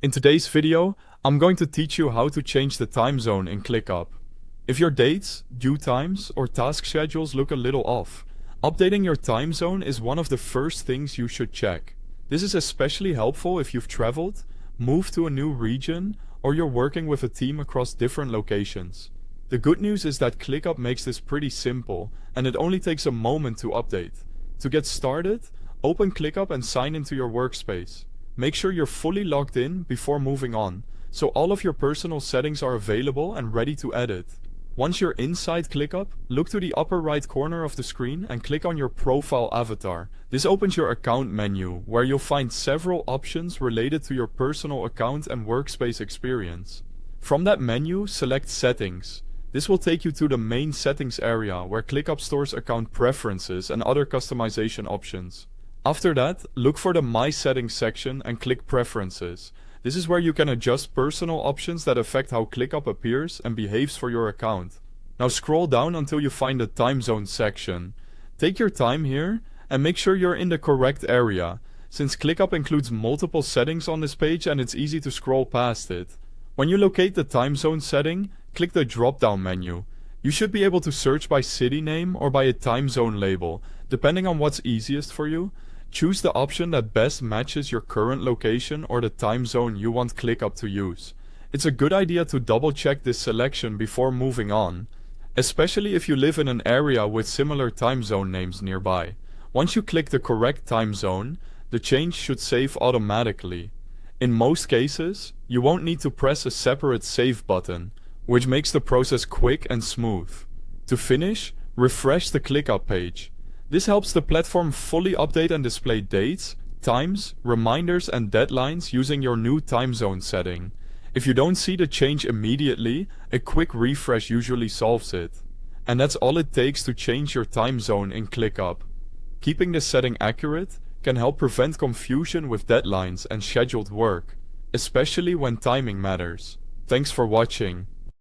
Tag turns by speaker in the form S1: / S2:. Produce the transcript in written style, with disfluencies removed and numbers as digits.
S1: In today's video, I'm going to teach you how to change the time zone in ClickUp. If your dates, due times, or task schedules look a little off, updating your time zone is one of the first things you should check. This is especially helpful if you've traveled, moved to a new region, or you're working with a team across different locations. The good news is that ClickUp makes this pretty simple, and it only takes a moment to update. To get started, open ClickUp and sign into your workspace. Make sure you're fully logged in before moving on, so all of your personal settings are available and ready to edit. Once you're inside ClickUp, look to the upper right corner of the screen and click on your profile avatar. This opens your account menu, where you'll find several options related to your personal account and workspace experience. From that menu, select Settings. This will take you to the main settings area, where ClickUp stores account preferences and other customization options. After that, look for the My Settings section and click Preferences. This is where you can adjust personal options that affect how ClickUp appears and behaves for your account. Now scroll down until you find the Time Zone section. Take your time here and make sure you're in the correct area, since ClickUp includes multiple settings on this page and it's easy to scroll past it. When you locate the time zone setting, click the drop-down menu. You should be able to search by city name or by a time zone label, depending on what's easiest for you. Choose the option that best matches your current location or the time zone you want ClickUp to use. It's a good idea to double-check this selection before moving on, especially if you live in an area with similar time zone names nearby. Once you click the correct time zone, the change should save automatically. In most cases, you won't need to press a separate save button, which makes the process quick and smooth. To finish, refresh the ClickUp page. This helps the platform fully update and display dates, times, reminders and deadlines using your new time zone setting. If you don't see the change immediately, a quick refresh usually solves it. And that's all it takes to change your time zone in ClickUp. Keeping this setting accurate can help prevent confusion with deadlines and scheduled work, especially when timing matters. Thanks for watching.